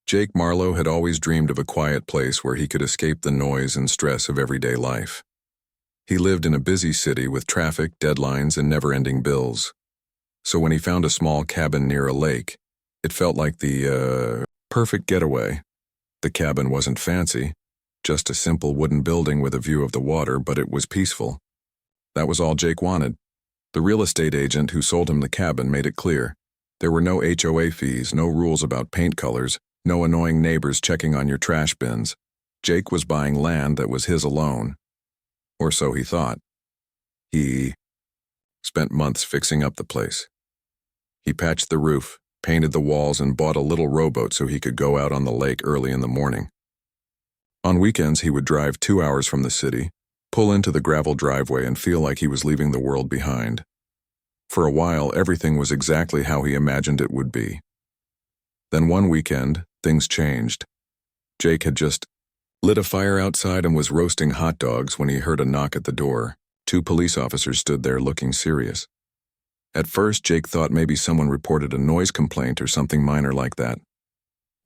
Jake Marlowe had always dreamed of a quiet place where he could escape the noise and stress of everyday life. He lived in a busy city with traffic, deadlines, and never-ending bills. So when he found a small cabin near a lake, it felt like the perfect getaway. The cabin wasn't fancy, just a simple wooden building with a view of the water, but it was peaceful. That was all Jake wanted. The real estate agent who sold him the cabin made it clear. There were no HOA fees, no rules about paint colors, no annoying neighbors checking on your trash bins. Jake was buying land that was his alone. Or so he thought. He spent months fixing up the place. He patched the roof, painted the walls, and bought a little rowboat so he could go out on the lake early in the morning. On weekends, he would drive 2 hours from the city, pull into the gravel driveway, and feel like he was leaving the world behind. For a while, everything was exactly how he imagined it would be. Then one weekend, things changed. Jake had just lit a fire outside and was roasting hot dogs when he heard a knock at the door. 2 police officers stood there looking serious. At first, Jake thought maybe someone reported a noise complaint or something minor like that.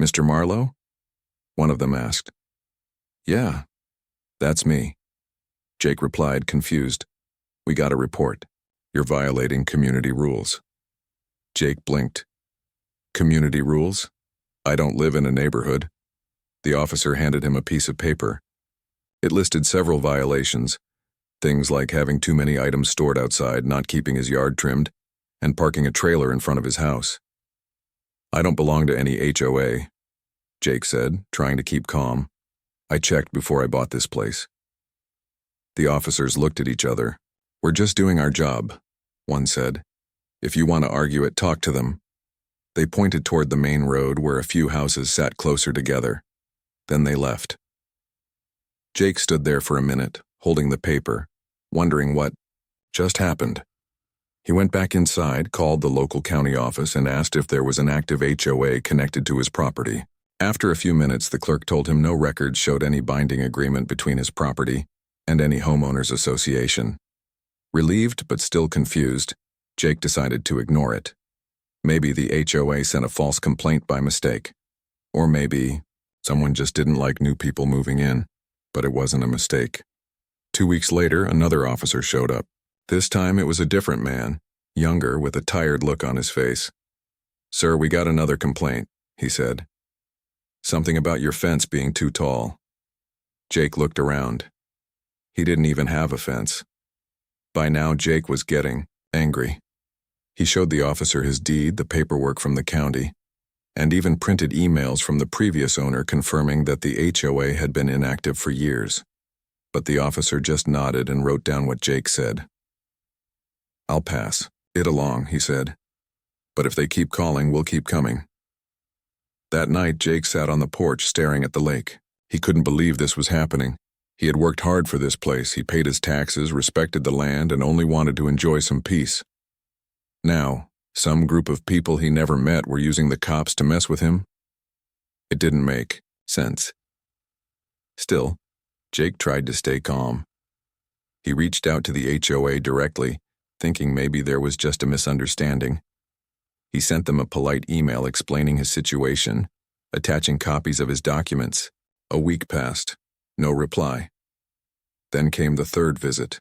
"Mr. Marlowe?" one of them asked. "Yeah, that's me," Jake replied, confused. "We got a report. You're violating community rules." Jake blinked. "Community rules? I don't live in a neighborhood." The officer handed him a piece of paper. It listed several violations, things like having too many items stored outside, not keeping his yard trimmed, and parking a trailer in front of his house. "I don't belong to any HOA," Jake said, trying to keep calm. "I checked before I bought this place." The officers looked at each other. "We're just doing our job," one said. "If you want to argue it, talk to them." They pointed toward the main road where a few houses sat closer together. Then they left. Jake stood there for a minute, holding the paper, wondering what just happened. He went back inside, called the local county office, and asked if there was an active HOA connected to his property. After a few minutes, the clerk told him no records showed any binding agreement between his property and any homeowners association. Relieved but still confused, Jake decided to ignore it. Maybe the HOA sent a false complaint by mistake. Or maybe someone just didn't like new people moving in, but it wasn't a mistake. 2 weeks later, another officer showed up. This time it was a different man, younger, with a tired look on his face. "Sir, we got another complaint," he said. "Something about your fence being too tall." Jake looked around. He didn't even have a fence. By now, Jake was getting angry. He showed the officer his deed, the paperwork from the county, and even printed emails from the previous owner confirming that the HOA had been inactive for years. But the officer just nodded and wrote down what Jake said. "I'll pass it along," he said. "But if they keep calling, we'll keep coming." That night, Jake sat on the porch staring at the lake. He couldn't believe this was happening. He had worked hard for this place, he paid his taxes, respected the land, and only wanted to enjoy some peace. Now, some group of people he never met were using the cops to mess with him. It didn't make sense. Still, Jake tried to stay calm. He reached out to the HOA directly, thinking maybe there was just a misunderstanding. He sent them a polite email explaining his situation, attaching copies of his documents. A week passed. No reply. Then came the third visit.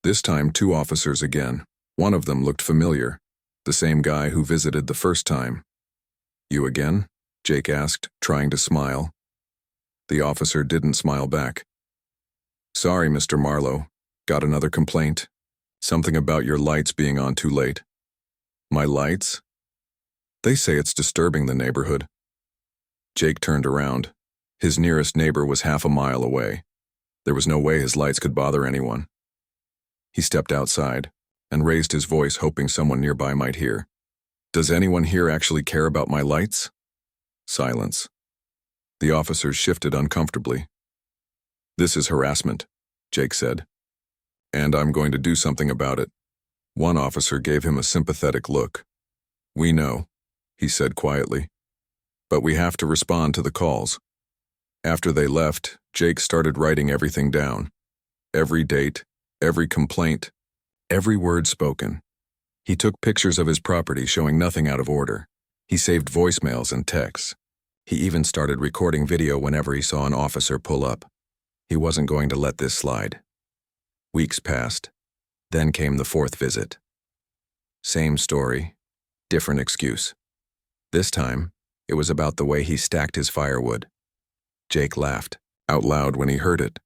This time, 2 officers again. One of them looked familiar, the same guy who visited the first time. "You again?" Jake asked, trying to smile. The officer didn't smile back. "Sorry, Mr. Marlowe. Got another complaint. Something about your lights being on too late." "My lights?" "They say it's disturbing the neighborhood." Jake turned around. His nearest neighbor was half a mile away. There was no way his lights could bother anyone. He stepped outside and raised his voice, hoping someone nearby might hear. "Does anyone here actually care about my lights?" Silence. The officers shifted uncomfortably. "This is harassment," Jake said. "And I'm going to do something about it." One officer gave him a sympathetic look. "We know," he said quietly. "But we have to respond to the calls." After they left, Jake started writing everything down. Every date, every complaint, every word spoken. He took pictures of his property showing nothing out of order. He saved voicemails and texts. He even started recording video whenever he saw an officer pull up. He wasn't going to let this slide. Weeks passed. Then came the fourth visit. Same story, different excuse. This time, it was about the way he stacked his firewood. Jake laughed out loud when he heard it.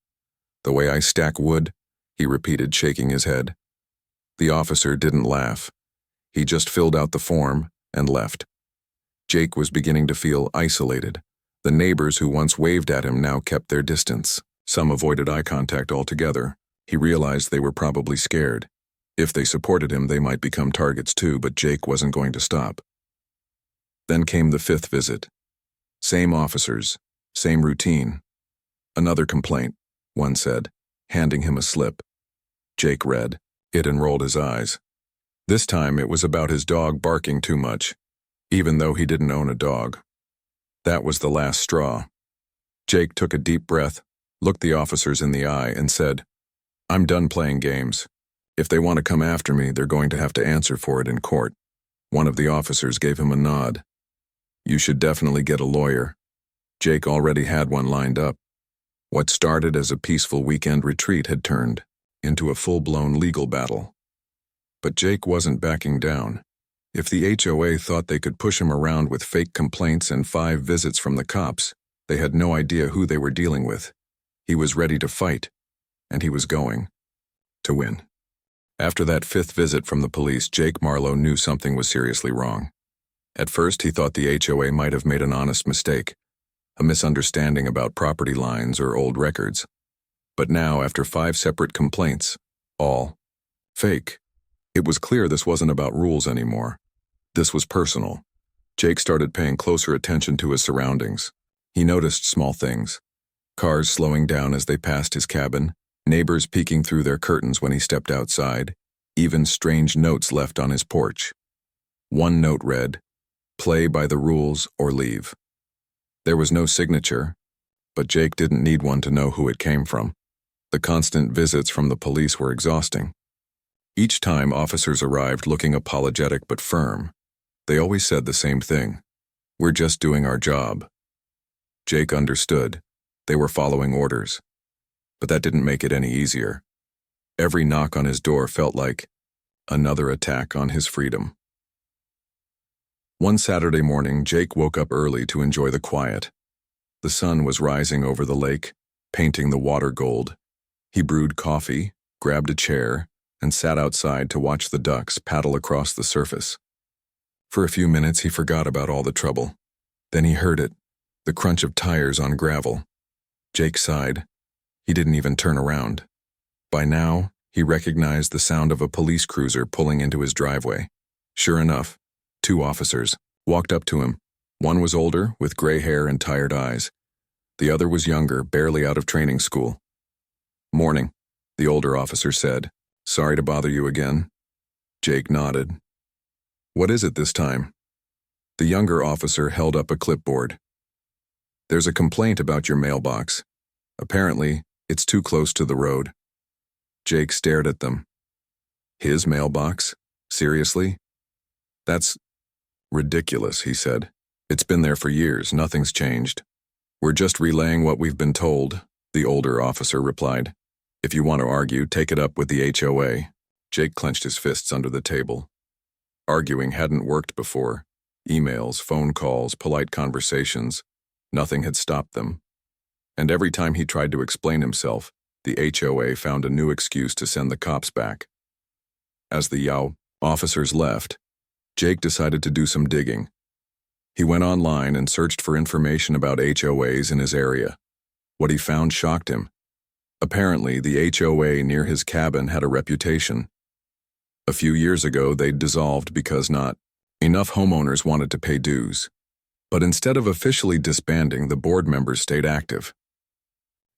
"The way I stack wood," he repeated, shaking his head. The officer didn't laugh. He just filled out the form and left. Jake was beginning to feel isolated. The neighbors who once waved at him now kept their distance. Some avoided eye contact altogether. He realized they were probably scared. If they supported him, they might become targets too, but Jake wasn't going to stop. Then came the fifth visit. Same officers, same routine. "Another complaint," one said, handing him a slip. Jake read. It enrolled his eyes. This time it was about his dog barking too much, even though he didn't own a dog. That was the last straw. Jake took a deep breath, looked the officers in the eye, and said, "I'm done playing games. If they want to come after me, they're going to have to answer for it in court." One of the officers gave him a nod. "You should definitely get a lawyer." Jake already had one lined up. What started as a peaceful weekend retreat had turned into a full-blown legal battle. But Jake wasn't backing down. If the HOA thought they could push him around with fake complaints and 5 visits from the cops, they had no idea who they were dealing with. He was ready to fight, and he was going to win. After that 5th visit from the police, Jake Marlowe knew something was seriously wrong. At first, he thought the HOA might have made an honest mistake, a misunderstanding about property lines or old records. But now, after 5 separate complaints, all fake, it was clear this wasn't about rules anymore. This was personal. Jake started paying closer attention to his surroundings. He noticed small things. Cars slowing down as they passed his cabin, neighbors peeking through their curtains when he stepped outside, even strange notes left on his porch. One note read, "Play by the rules or leave." There was no signature, but Jake didn't need one to know who it came from. The constant visits from the police were exhausting. Each time officers arrived looking apologetic but firm, they always said the same thing: "We're just doing our job." Jake understood. They were following orders. But that didn't make it any easier. Every knock on his door felt like another attack on his freedom. One Saturday morning, Jake woke up early to enjoy the quiet. The sun was rising over the lake, painting the water gold. He brewed coffee, grabbed a chair, and sat outside to watch the ducks paddle across the surface. For a few minutes, he forgot about all the trouble. Then he heard it, the crunch of tires on gravel. Jake sighed. He didn't even turn around. By now, he recognized the sound of a police cruiser pulling into his driveway. Sure enough, 2 officers walked up to him. One was older, with gray hair and tired eyes. The other was younger, barely out of training school. "Morning," the older officer said. "Sorry to bother you again." Jake nodded. "What is it this time?" The younger officer held up a clipboard. "There's a complaint about your mailbox. Apparently, it's too close to the road." Jake stared at them. His mailbox? Seriously? "That's ridiculous," he said. "It's been there for years, nothing's changed." "We're just relaying what we've been told," the older officer replied. "If you want to argue, take it up with the HOA." Jake clenched his fists under the table. Arguing hadn't worked before. Emails, phone calls, polite conversations. Nothing had stopped them. And every time he tried to explain himself, the HOA found a new excuse to send the cops back. As the officers left, Jake decided to do some digging. He went online and searched for information about HOAs in his area. What he found shocked him. Apparently, the HOA near his cabin had a reputation. A few years ago, they'd dissolved because not enough homeowners wanted to pay dues. But instead of officially disbanding, the board members stayed active.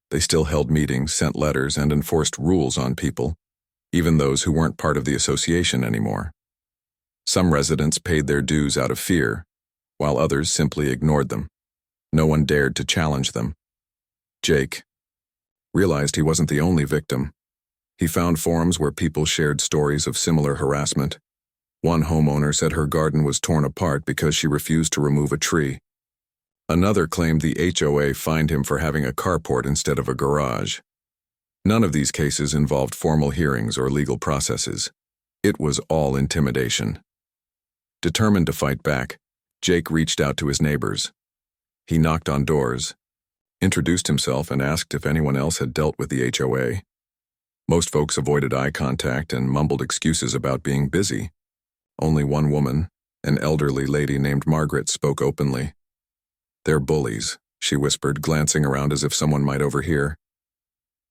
They still held meetings, sent letters, and enforced rules on people, even those who weren't part of the association anymore. Some residents paid their dues out of fear, while others simply ignored them. No one dared to challenge them. Jake realized he wasn't the only victim. He found forums where people shared stories of similar harassment. One homeowner said her garden was torn apart because she refused to remove a tree. Another claimed the HOA fined him for having a carport instead of a garage. None of these cases involved formal hearings or legal processes. It was all intimidation. Determined to fight back, Jake reached out to his neighbors. He knocked on doors, introduced himself, and asked if anyone else had dealt with the HOA. Most folks avoided eye contact and mumbled excuses about being busy. Only one woman, an elderly lady named Margaret, spoke openly. "They're bullies," she whispered, glancing around as if someone might overhear.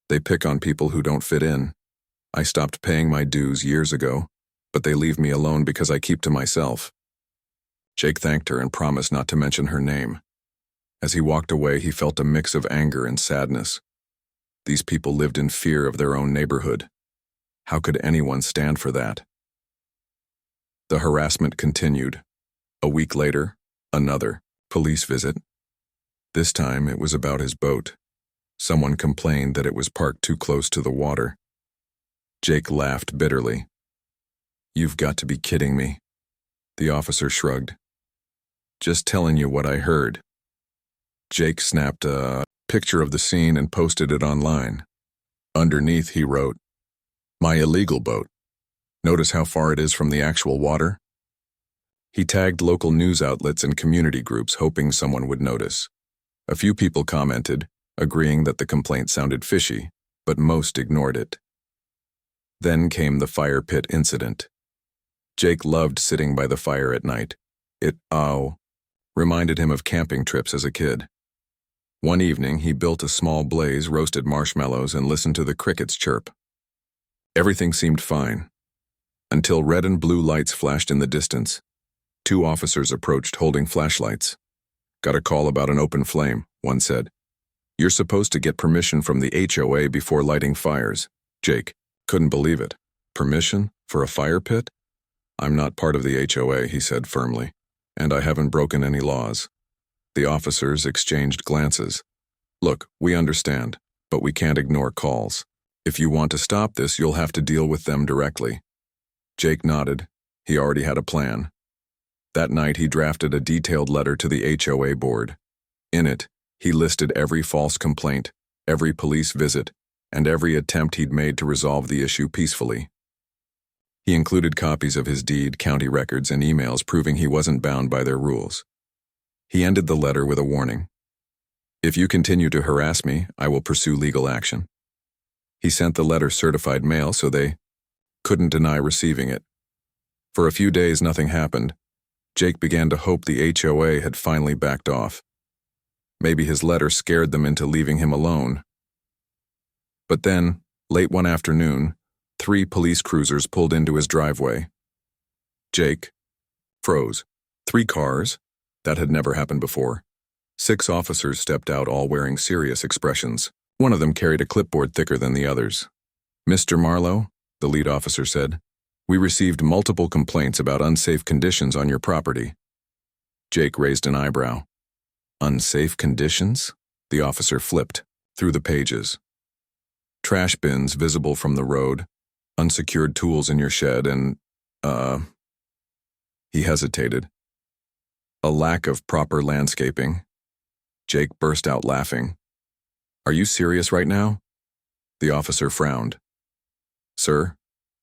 "They pick on people who don't fit in. I stopped paying my dues years ago, but they leave me alone because I keep to myself." Jake thanked her and promised not to mention her name. As he walked away, he felt a mix of anger and sadness. These people lived in fear of their own neighborhood. How could anyone stand for that? The harassment continued. A week later, another police visit. This time it was about his boat. Someone complained that it was parked too close to the water. Jake laughed bitterly. "You've got to be kidding me." The officer shrugged. "Just telling you what I heard." Jake snapped a picture of the scene and posted it online. Underneath he wrote, "My illegal boat. Notice how far it is from the actual water?" He tagged local news outlets and community groups, hoping someone would notice. A few people commented, agreeing that the complaint sounded fishy, but most ignored it. Then came the fire pit incident. Jake loved sitting by the fire at night. It reminded him of camping trips as a kid. One evening, he built a small blaze, roasted marshmallows, and listened to the crickets chirp. Everything seemed fine, until red and blue lights flashed in the distance. 2 officers approached holding flashlights. "Got a call about an open flame," one said. "You're supposed to get permission from the HOA before lighting fires." Jake couldn't believe it. "Permission? For a fire pit?" "I'm not part of the HOA," he said firmly, "and I haven't broken any laws." The officers exchanged glances. "Look, we understand, but we can't ignore calls. If you want to stop this, you'll have to deal with them directly." Jake nodded. He already had a plan. That night he drafted a detailed letter to the HOA board. In it, he listed every false complaint, every police visit, and every attempt he'd made to resolve the issue peacefully. He included copies of his deed, county records, and emails proving he wasn't bound by their rules. He ended the letter with a warning. "If you continue to harass me, I will pursue legal action." He sent the letter certified mail so they couldn't deny receiving it. For a few days nothing happened. Jake began to hope the HOA had finally backed off. Maybe his letter scared them into leaving him alone. But then, late one afternoon, 3 police cruisers pulled into his driveway. Jake froze. 3 cars? That had never happened before. 6 officers stepped out, all wearing serious expressions. One of them carried a clipboard thicker than the others. "Mr. Marlowe," the lead officer said, "we received multiple complaints about unsafe conditions on your property." Jake raised an eyebrow. "Unsafe conditions?" The officer flipped through the pages. "Trash bins visible from the road, unsecured tools in your shed, and, He hesitated. "A lack of proper landscaping." Jake burst out laughing. "Are you serious right now?" The officer frowned. "Sir,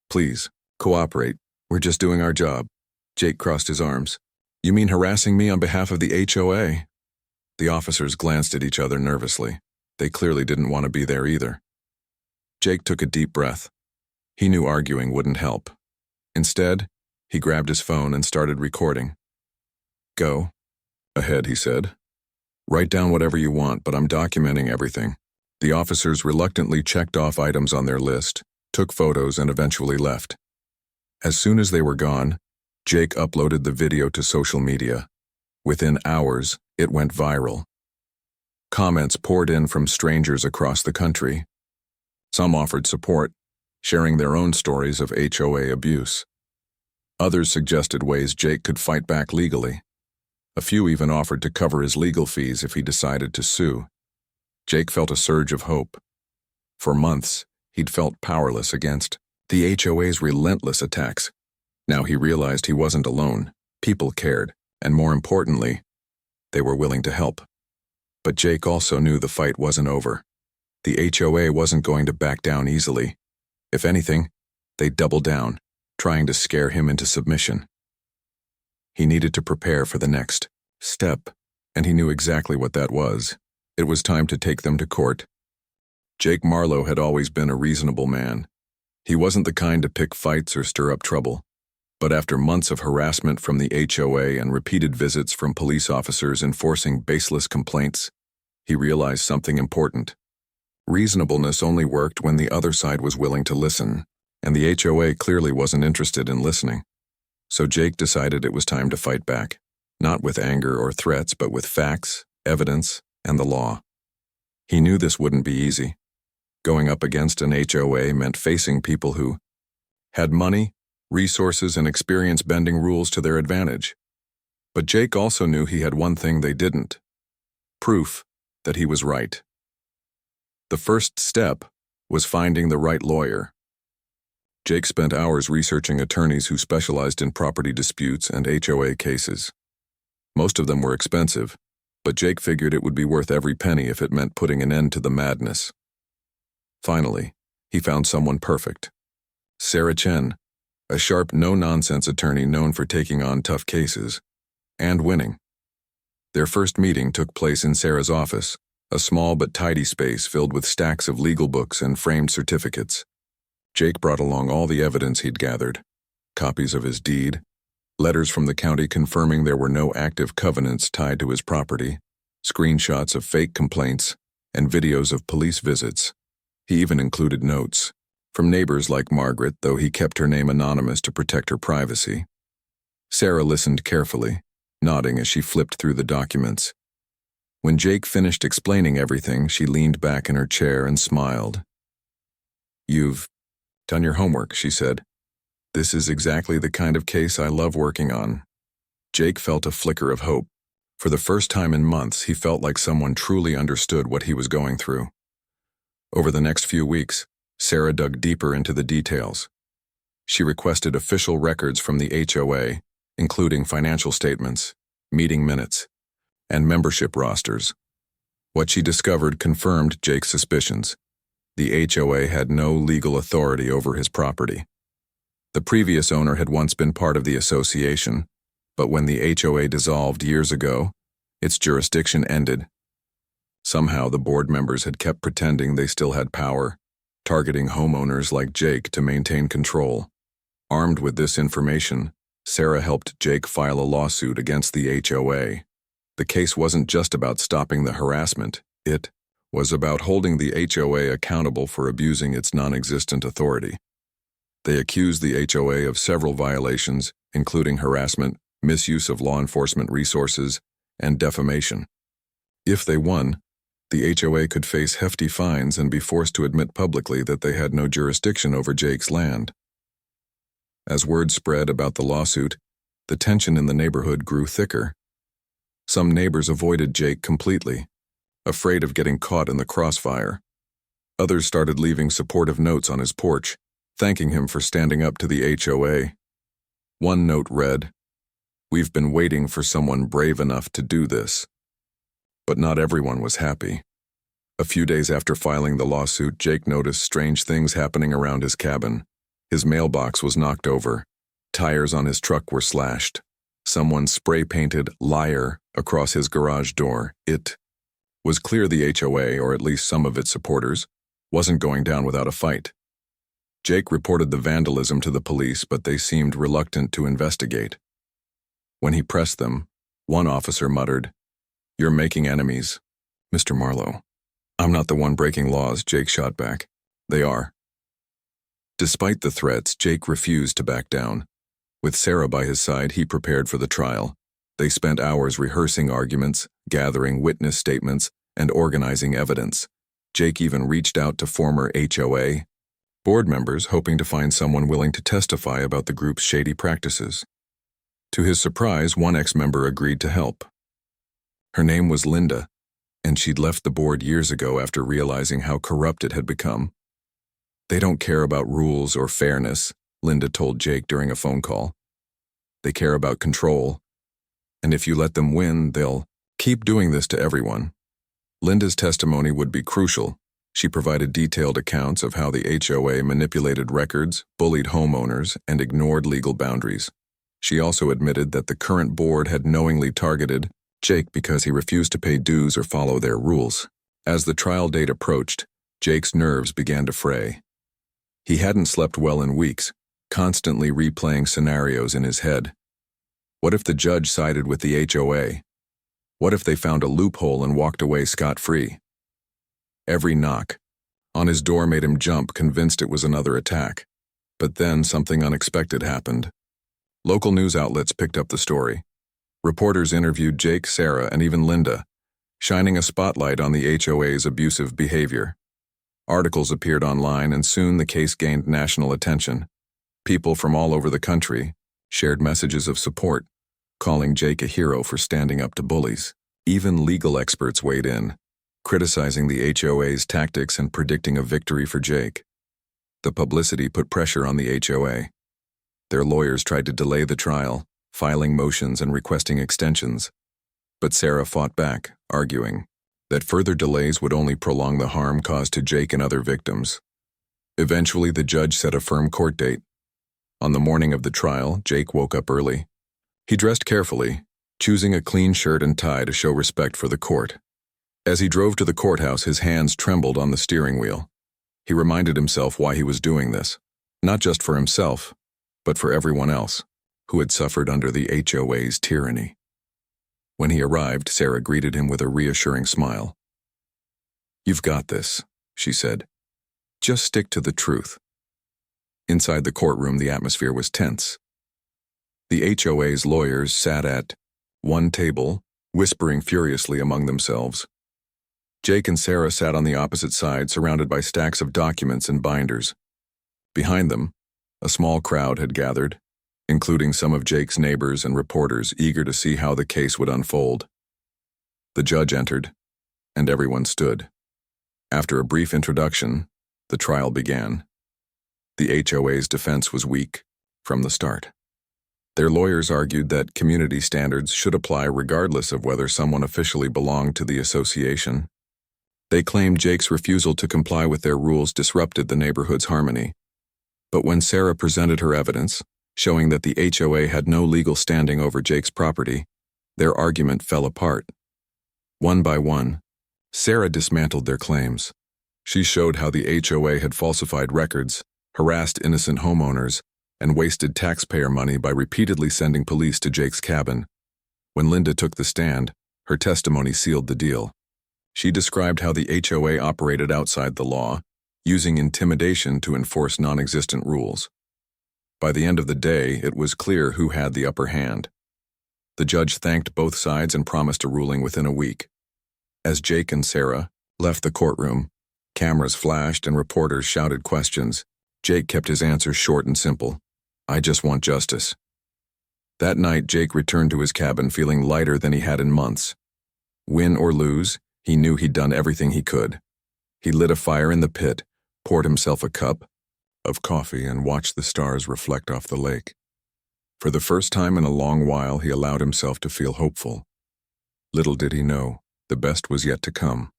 please, cooperate. We're just doing our job." Jake crossed his arms. "You mean harassing me on behalf of the HOA?" The officers glanced at each other nervously. They clearly didn't want to be there either. Jake took a deep breath. He knew arguing wouldn't help. Instead, he grabbed his phone and started recording. "Go ahead," he said. "Write down whatever you want, but I'm documenting everything." The officers reluctantly checked off items on their list, took photos, and eventually left. As soon as they were gone, Jake uploaded the video to social media. Within hours, it went viral. Comments poured in from strangers across the country. Some offered support, sharing their own stories of HOA abuse. Others suggested ways Jake could fight back legally. A few even offered to cover his legal fees if he decided to sue. Jake felt a surge of hope. For months, he'd felt powerless against the HOA's relentless attacks. Now he realized he wasn't alone. People cared, and more importantly, They were willing to help. But Jake also knew the fight wasn't over. The HOA wasn't going to back down easily. If anything, they'd double down, trying to scare him into submission. He needed to prepare for the next step, and he knew exactly what that was. It was time to take them to court. Jake Marlowe had always been a reasonable man. He wasn't the kind to pick fights or stir up trouble. But after months of harassment from the HOA and repeated visits from police officers enforcing baseless complaints, he realized something important. Reasonableness only worked when the other side was willing to listen, and the HOA clearly wasn't interested in listening. So Jake decided it was time to fight back, not with anger or threats, but with facts, evidence, and the law. He knew this wouldn't be easy. Going up against an HOA meant facing people who had money, resources, and experience bending rules to their advantage. But Jake also knew he had one thing they didn't: proof that he was right. The first step was finding the right lawyer. Jake spent hours researching attorneys who specialized in property disputes and HOA cases. Most of them were expensive, but Jake figured it would be worth every penny if it meant putting an end to the madness. Finally, he found someone perfect. Sarah Chen, a sharp, no-nonsense attorney known for taking on tough cases and winning. Their first meeting took place in Sarah's office, a small but tidy space filled with stacks of legal books and framed certificates. Jake brought along all the evidence he'd gathered: copies of his deed, letters from the county confirming there were no active covenants tied to his property, screenshots of fake complaints, and videos of police visits. He even included notes from neighbors like Margaret, though he kept her name anonymous to protect her privacy. Sarah listened carefully, nodding as she flipped through the documents. When Jake finished explaining everything, she leaned back in her chair and smiled. "You've done your homework," she said. "This is exactly the kind of case I love working on." Jake felt a flicker of hope. For the first time in months, he felt like someone truly understood what he was going through. Over the next few weeks, Sarah dug deeper into the details. She requested official records from the HOA, including financial statements, meeting minutes, and membership rosters. What she discovered confirmed Jake's suspicions. The HOA had no legal authority over his property. The previous owner had once been part of the association, but when the HOA dissolved years ago, its jurisdiction ended. Somehow the board members had kept pretending they still had power, targeting homeowners like Jake to maintain control. Armed with this information, Sarah helped Jake file a lawsuit against the HOA. The case wasn't just about stopping the harassment, it was about holding the HOA accountable for abusing its non-existent authority. They accused the HOA of several violations, including harassment, misuse of law enforcement resources, and defamation. If they won, the HOA could face hefty fines and be forced to admit publicly that they had no jurisdiction over Jake's land. As word spread about the lawsuit, the tension in the neighborhood grew thicker. Some neighbors avoided Jake completely, afraid of getting caught in the crossfire. Others started leaving supportive notes on his porch, thanking him for standing up to the HOA. One note read, "We've been waiting for someone brave enough to do this." But not everyone was happy. A few days after filing the lawsuit, Jake noticed strange things happening around his cabin. His mailbox was knocked over. Tires on his truck were slashed. Someone spray-painted "liar" across his garage door. It was clear the HOA, or at least some of its supporters, wasn't going down without a fight. Jake reported the vandalism to the police, but they seemed reluctant to investigate. When he pressed them, one officer muttered, "You're making enemies." "Mr. Marlowe, I'm not the one breaking laws," Jake shot back. "They are." Despite the threats, Jake refused to back down. With Sarah by his side, he prepared for the trial. They spent hours rehearsing arguments, gathering witness statements, and organizing evidence. Jake even reached out to former HOA board members, hoping to find someone willing to testify about the group's shady practices. To his surprise, one ex-member agreed to help. Her name was Linda, and she'd left the board years ago after realizing how corrupt it had become. "They don't care about rules or fairness," Linda told Jake during a phone call. "They care about control, and if you let them win, they'll Keep doing this to everyone. Linda's testimony would be crucial. She provided detailed accounts of how the HOA manipulated records, bullied homeowners, and ignored legal boundaries. She also admitted that the current board had knowingly targeted Jake because he refused to pay dues or follow their rules. As the trial date approached, Jake's nerves began to fray. He hadn't slept well in weeks, constantly replaying scenarios in his head. What if the judge sided with the HOA? What if they found a loophole and walked away scot-free? Every knock on his door made him jump, convinced it was another attack. But then something unexpected happened. Local news outlets picked up the story. Reporters interviewed Jake, Sarah, and even Linda, shining a spotlight on the HOA's abusive behavior. Articles appeared online, and soon the case gained national attention. People from all over the country shared messages of support, calling Jake a hero for standing up to bullies. Even legal experts weighed in, criticizing the HOA's tactics and predicting a victory for Jake. The publicity put pressure on the HOA. Their lawyers tried to delay the trial, filing motions and requesting extensions. But Sarah fought back, arguing that further delays would only prolong the harm caused to Jake and other victims. Eventually, the judge set a firm court date. On the morning of the trial, Jake woke up early. He dressed carefully, choosing a clean shirt and tie to show respect for the court. As he drove to the courthouse, his hands trembled on the steering wheel. He reminded himself why he was doing this, not just for himself, but for everyone else who had suffered under the HOA's tyranny. When he arrived, Sarah greeted him with a reassuring smile. "You've got this," she said. "Just stick to the truth." Inside the courtroom, the atmosphere was tense. The HOA's lawyers sat at one table, whispering furiously among themselves. Jake and Sarah sat on the opposite side, surrounded by stacks of documents and binders. Behind them, a small crowd had gathered, including some of Jake's neighbors and reporters eager to see how the case would unfold. The judge entered, and everyone stood. After a brief introduction, the trial began. The HOA's defense was weak from the start. Their lawyers argued that community standards should apply regardless of whether someone officially belonged to the association. They claimed Jake's refusal to comply with their rules disrupted the neighborhood's harmony. But when Sarah presented her evidence, showing that the HOA had no legal standing over Jake's property, their argument fell apart. One by one, Sarah dismantled their claims. She showed how the HOA had falsified records, harassed innocent homeowners, and wasted taxpayer money by repeatedly sending police to Jake's cabin. When Linda took the stand, her testimony sealed the deal. She described how the HOA operated outside the law, using intimidation to enforce non-existent rules. By the end of the day, it was clear who had the upper hand. The judge thanked both sides and promised a ruling within a week. As Jake and Sarah left the courtroom, cameras flashed and reporters shouted questions. Jake kept his answers short and simple. "I just want justice." That night, Jake returned to his cabin feeling lighter than he had in months. Win or lose, he knew he'd done everything he could. He lit a fire in the pit, poured himself a cup of coffee, and watched the stars reflect off the lake. For the first time in a long while, he allowed himself to feel hopeful. Little did he know, the best was yet to come.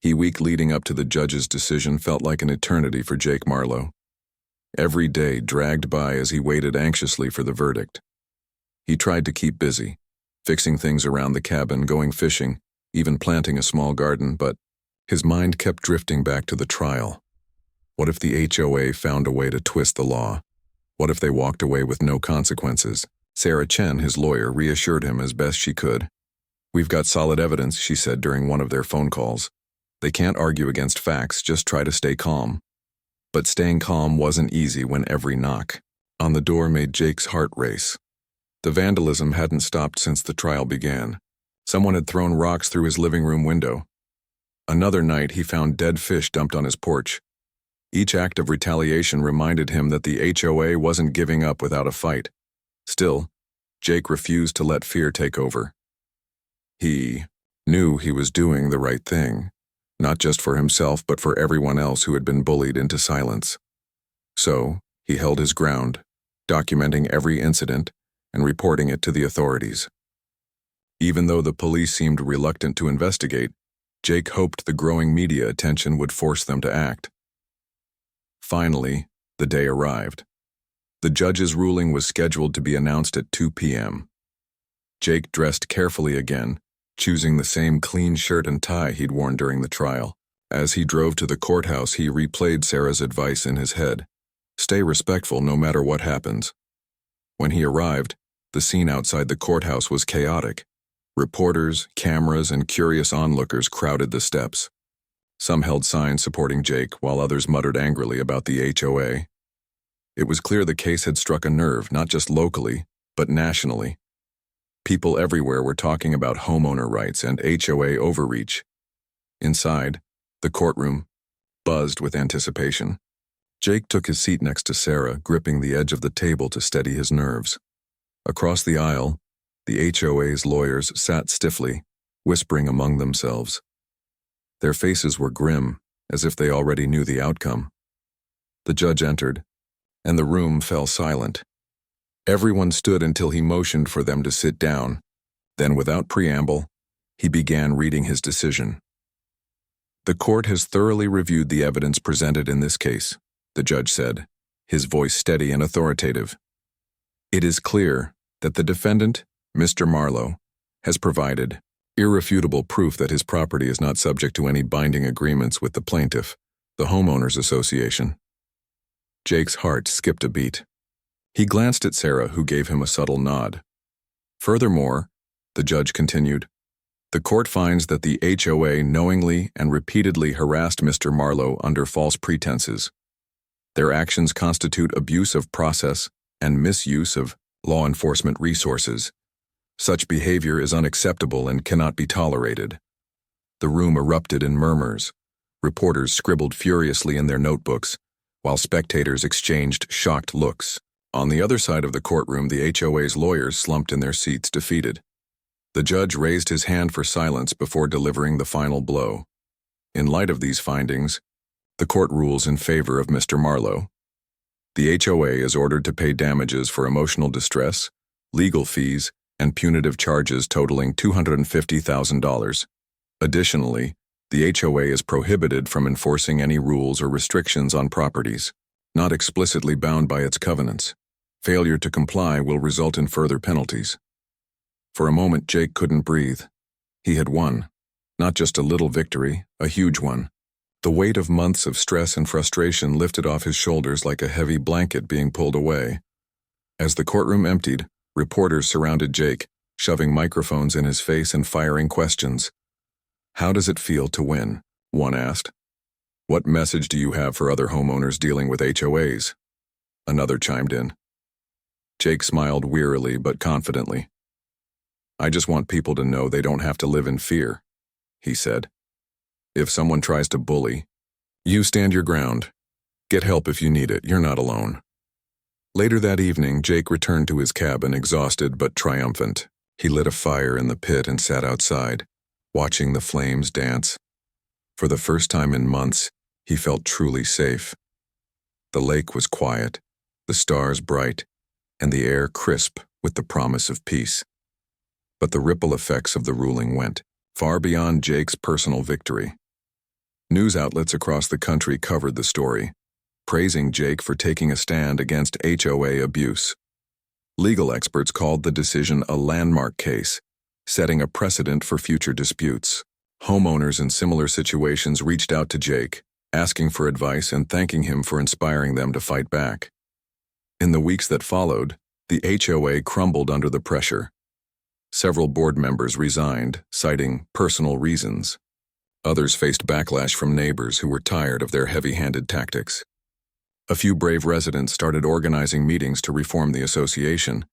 The week leading up to the judge's decision felt like an eternity for Jake Marlowe. Every day dragged by as he waited anxiously for the verdict. He tried to keep busy, fixing things around the cabin, going fishing, even planting a small garden, but his mind kept drifting back to the trial. What if the HOA found a way to twist the law? What if they walked away with no consequences? Sarah Chen, his lawyer, reassured him as best she could. "We've got solid evidence," she said during one of their phone calls. "They can't argue against facts, just try to stay calm." But staying calm wasn't easy when every knock on the door made Jake's heart race. The vandalism hadn't stopped since the trial began. Someone had thrown rocks through his living room window. Another night, he found dead fish dumped on his porch. Each act of retaliation reminded him that the HOA wasn't giving up without a fight. Still, Jake refused to let fear take over. He knew he was doing the right thing, not just for himself but for everyone else who had been bullied into silence. So, he held his ground, documenting every incident and reporting it to the authorities. Even though the police seemed reluctant to investigate, Jake hoped the growing media attention would force them to act. Finally, the day arrived. The judge's ruling was scheduled to be announced at 2 p.m. Jake dressed carefully again, choosing the same clean shirt and tie he'd worn during the trial. As he drove to the courthouse, he replayed Sarah's advice in his head. Stay respectful no matter what happens. When he arrived, the scene outside the courthouse was chaotic. Reporters, cameras, and curious onlookers crowded the steps. Some held signs supporting Jake, while others muttered angrily about the HOA. It was clear the case had struck a nerve, not just locally, but nationally. People everywhere were talking about homeowner rights and HOA overreach. Inside, the courtroom buzzed with anticipation. Jake took his seat next to Sarah, gripping the edge of the table to steady his nerves. Across the aisle, the HOA's lawyers sat stiffly, whispering among themselves. Their faces were grim, as if they already knew the outcome. The judge entered, and the room fell silent. Everyone stood until he motioned for them to sit down. Then, without preamble, he began reading his decision. The court has thoroughly reviewed the evidence presented in this case, the judge said, his voice steady and authoritative. It is clear that the defendant, Mr. Marlowe, has provided irrefutable proof that his property is not subject to any binding agreements with the plaintiff, the Homeowners Association. Jake's heart skipped a beat. He glanced at Sarah, who gave him a subtle nod. Furthermore, the judge continued, the court finds that the HOA knowingly and repeatedly harassed Mr. Marlowe under false pretenses. Their actions constitute abuse of process and misuse of law enforcement resources. Such behavior is unacceptable and cannot be tolerated. The room erupted in murmurs. Reporters scribbled furiously in their notebooks, while spectators exchanged shocked looks. On the other side of the courtroom, the HOA's lawyers slumped in their seats, defeated. The judge raised his hand for silence before delivering the final blow. In light of these findings, the court rules in favor of Mr. Marlowe. The HOA is ordered to pay damages for emotional distress, legal fees, and punitive charges totaling $250,000. Additionally, the HOA is prohibited from enforcing any rules or restrictions on properties not explicitly bound by its covenants. Failure to comply will result in further penalties. For a moment, Jake couldn't breathe. He had won. Not just a little victory, a huge one. The weight of months of stress and frustration lifted off his shoulders like a heavy blanket being pulled away. As the courtroom emptied, reporters surrounded Jake, shoving microphones in his face and firing questions. How does it feel to win? One asked. What message do you have for other homeowners dealing with HOAs? Another chimed in. Jake smiled wearily but confidently. I just want people to know they don't have to live in fear, he said. If someone tries to bully, you stand your ground. Get help if you need it, you're not alone. Later that evening, Jake returned to his cabin exhausted but triumphant. He lit a fire in the pit and sat outside, watching the flames dance. For the first time in months, he felt truly safe. The lake was quiet, the stars bright, and the air crisp with the promise of peace. But the ripple effects of the ruling went far beyond Jake's personal victory. News outlets across the country covered the story, praising Jake for taking a stand against HOA abuse. Legal experts called the decision a landmark case, setting a precedent for future disputes. Homeowners in similar situations reached out to Jake, asking for advice and thanking him for inspiring them to fight back. In the weeks that followed, the HOA crumbled under the pressure. Several board members resigned, citing personal reasons. Others faced backlash from neighbors who were tired of their heavy-handed tactics. A few brave residents started organizing meetings to reform the association,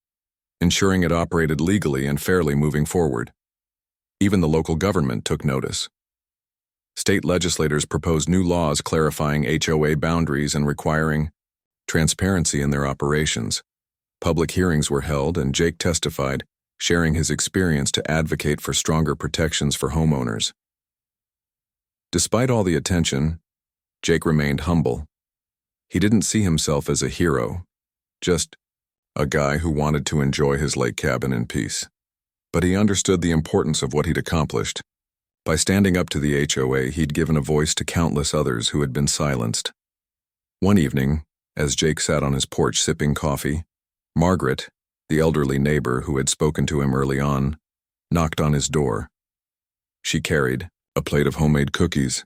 ensuring it operated legally and fairly moving forward. Even the local government took notice. State legislators proposed new laws clarifying HOA boundaries and requiring transparency in their operations. Public hearings were held and Jake testified, sharing his experience to advocate for stronger protections for homeowners. Despite all the attention, Jake remained humble. He didn't see himself as a hero, just a guy who wanted to enjoy his lake cabin in peace. But he understood the importance of what he'd accomplished. By standing up to the HOA, he'd given a voice to countless others who had been silenced. One evening, as Jake sat on his porch sipping coffee, Margaret, the elderly neighbor who had spoken to him early on, knocked on his door. She carried a plate of homemade cookies.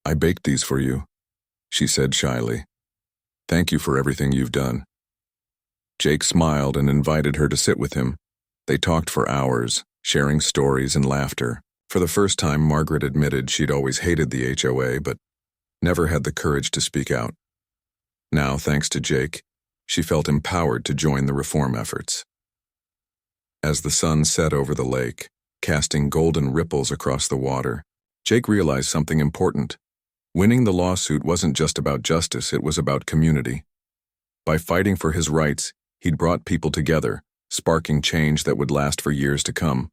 "I baked these for you," she said shyly. "Thank you for everything you've done." Jake smiled and invited her to sit with him. They talked for hours, sharing stories and laughter. For the first time, Margaret admitted she'd always hated the HOA, but never had the courage to speak out. Now, thanks to Jake, she felt empowered to join the reform efforts. As the sun set over the lake, casting golden ripples across the water, Jake realized something important. Winning the lawsuit wasn't just about justice, it was about community. By fighting for his rights, he'd brought people together, sparking change that would last for years to come.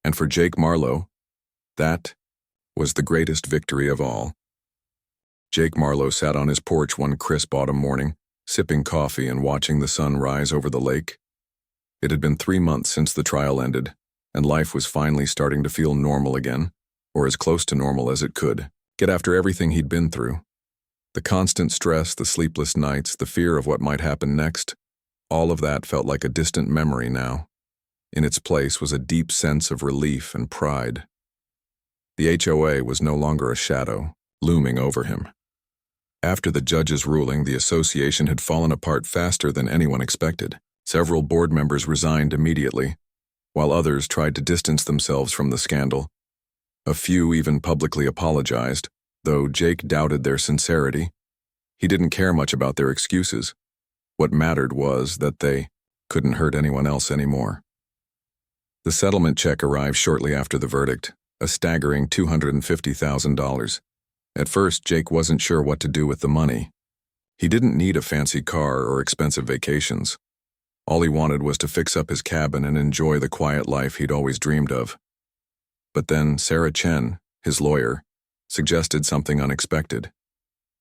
And for Jake Marlowe, that was the greatest victory of all. Jake Marlowe sat on his porch one crisp autumn morning, sipping coffee and watching the sun rise over the lake. It had been 3 months since the trial ended, and life was finally starting to feel normal again, or as close to normal as it could get after everything he'd been through. The constant stress, the sleepless nights, the fear of what might happen next, all of that felt like a distant memory now. In its place was a deep sense of relief and pride. The HOA was no longer a shadow, looming over him. After the judge's ruling, the association had fallen apart faster than anyone expected. Several board members resigned immediately, while others tried to distance themselves from the scandal. A few even publicly apologized, though Jake doubted their sincerity. He didn't care much about their excuses. What mattered was that they couldn't hurt anyone else anymore. The settlement check arrived shortly after the verdict, a staggering $250,000. At first, Jake wasn't sure what to do with the money. He didn't need a fancy car or expensive vacations. All he wanted was to fix up his cabin and enjoy the quiet life he'd always dreamed of. But then Sarah Chen, his lawyer, suggested something unexpected.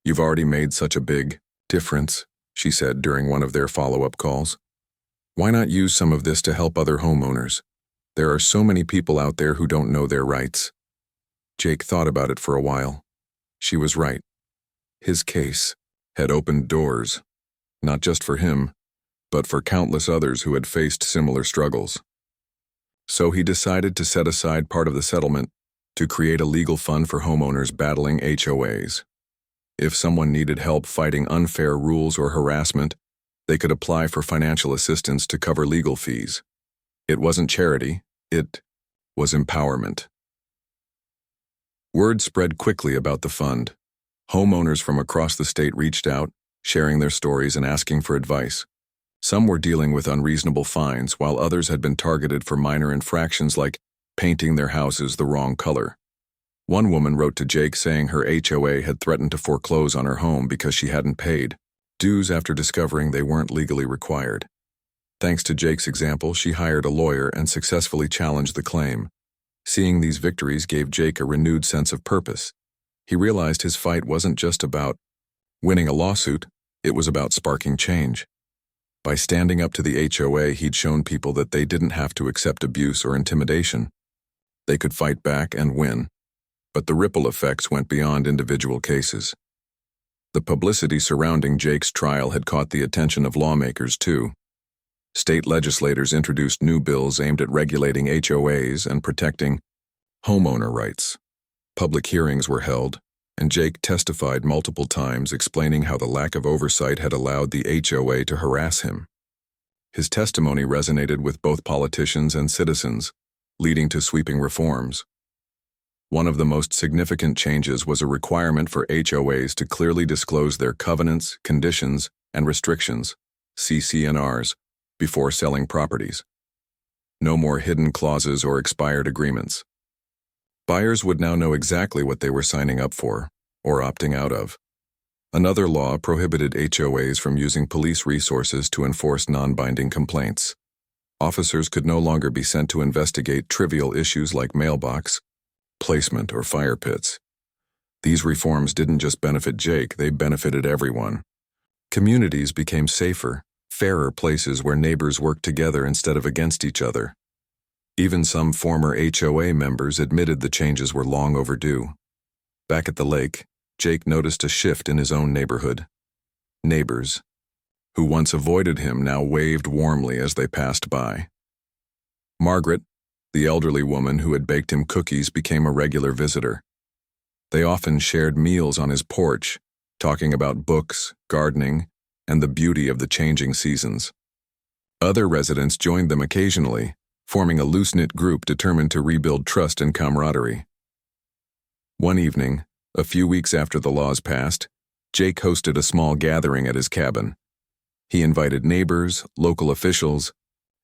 "You've already made such a big difference," she said during one of their follow-up calls. "Why not use some of this to help other homeowners? There are so many people out there who don't know their rights." Jake thought about it for a while. She was right. His case had opened doors, not just for him, but for countless others who had faced similar struggles. So he decided to set aside part of the settlement to create a legal fund for homeowners battling HOAs. If someone needed help fighting unfair rules or harassment, they could apply for financial assistance to cover legal fees. It wasn't charity, it was empowerment. Word spread quickly about the fund. Homeowners from across the state reached out, sharing their stories and asking for advice. Some were dealing with unreasonable fines, while others had been targeted for minor infractions like painting their houses the wrong color. One woman wrote to Jake saying her HOA had threatened to foreclose on her home because she hadn't paid dues after discovering they weren't legally required. Thanks to Jake's example, she hired a lawyer and successfully challenged the claim. Seeing these victories gave Jake a renewed sense of purpose. He realized his fight wasn't just about winning a lawsuit, it was about sparking change. By standing up to the HOA, he'd shown people that they didn't have to accept abuse or intimidation. They could fight back and win. But the ripple effects went beyond individual cases. The publicity surrounding Jake's trial had caught the attention of lawmakers too. State legislators introduced new bills aimed at regulating HOAs and protecting homeowner rights. Public hearings were held, and Jake testified multiple times explaining how the lack of oversight had allowed the HOA to harass him. His testimony resonated with both politicians and citizens, leading to sweeping reforms. One of the most significant changes was a requirement for HOAs to clearly disclose their covenants, conditions, and restrictions, CC&Rs, before selling properties. No more hidden clauses or expired agreements. Buyers would now know exactly what they were signing up for, or opting out of. Another law prohibited HOAs from using police resources to enforce non-binding complaints. Officers could no longer be sent to investigate trivial issues like mailbox placement or fire pits. These reforms didn't just benefit Jake, they benefited everyone. Communities became safer, fairer places where neighbors worked together instead of against each other. Even some former HOA members admitted the changes were long overdue. Back at the lake, Jake noticed a shift in his own neighborhood. Neighbors, who once avoided him, now waved warmly as they passed by. Margaret, the elderly woman who had baked him cookies, became a regular visitor. They often shared meals on his porch, talking about books, gardening, and the beauty of the changing seasons. Other residents joined them occasionally, forming a loose-knit group determined to rebuild trust and camaraderie. One evening, a few weeks after the laws passed, Jake hosted a small gathering at his cabin. He invited neighbors, local officials,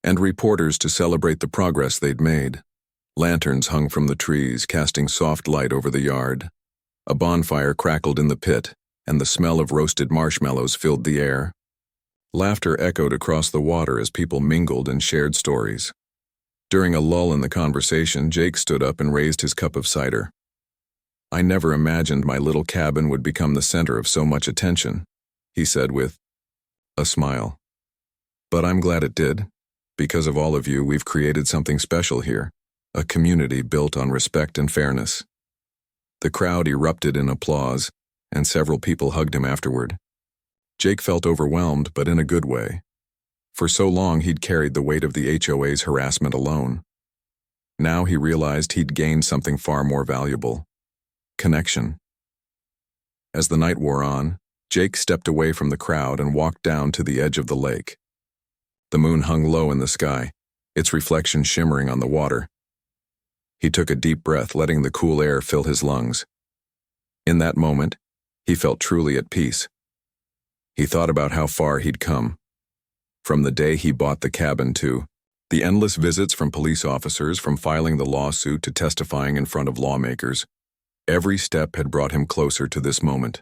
and reporters to celebrate the progress they'd made. Lanterns hung from the trees, casting soft light over the yard. A bonfire crackled in the pit, and the smell of roasted marshmallows filled the air. Laughter echoed across the water as people mingled and shared stories. During a lull in the conversation, Jake stood up and raised his cup of cider. "I never imagined my little cabin would become the center of so much attention," he said with a smile. "But I'm glad it did. Because of all of you, we've created something special here, a community built on respect and fairness." The crowd erupted in applause, and several people hugged him afterward. Jake felt overwhelmed, but in a good way. For so long he'd carried the weight of the HOA's harassment alone. Now he realized he'd gained something far more valuable: connection. As the night wore on, Jake stepped away from the crowd and walked down to the edge of the lake. The moon hung low in the sky, its reflection shimmering on the water. He took a deep breath, letting the cool air fill his lungs. In that moment, he felt truly at peace. He thought about how far he'd come. From the day he bought the cabin to the endless visits from police officers, from filing the lawsuit to testifying in front of lawmakers. Every step had brought him closer to this moment.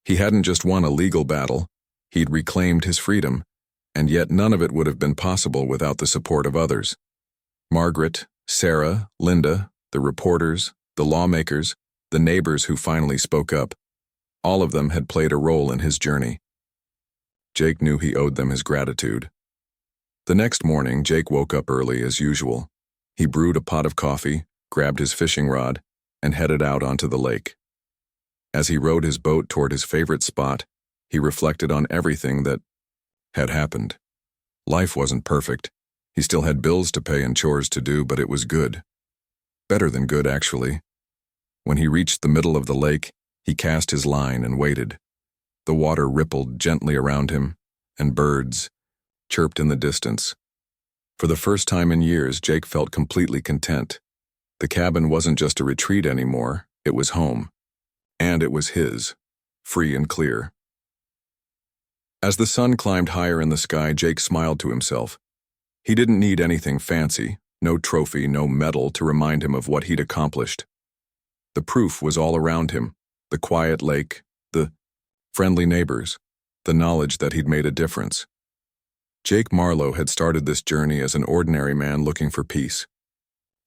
He hadn't just won a legal battle, he'd reclaimed his freedom, and yet none of it would have been possible without the support of others. Margaret, Sarah, Linda, the reporters, the lawmakers, the neighbors who finally spoke up, all of them had played a role in his journey. Jake knew he owed them his gratitude. The next morning, Jake woke up early as usual. He brewed a pot of coffee, grabbed his fishing rod, and headed out onto the lake. As he rowed his boat toward his favorite spot, he reflected on everything that had happened. Life wasn't perfect. He still had bills to pay and chores to do, but it was good. Better than good, actually. When he reached the middle of the lake, he cast his line and waited. The water rippled gently around him, and birds chirped in the distance. For the first time in years, Jake felt completely content. The cabin wasn't just a retreat anymore, it was home. And it was his, free and clear. As the sun climbed higher in the sky, Jake smiled to himself. He didn't need anything fancy, no trophy, no medal to remind him of what he'd accomplished. The proof was all around him: the quiet lake, the friendly neighbors, the knowledge that he'd made a difference. Jake Marlowe had started this journey as an ordinary man looking for peace.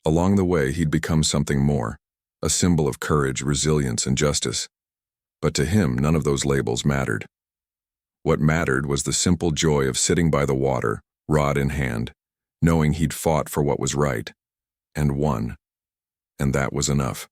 Along the way, he'd become something more, a symbol of courage, resilience, and justice. But to him, none of those labels mattered. What mattered was the simple joy of sitting by the water, rod in hand, knowing he'd fought for what was right, and won. And that was enough.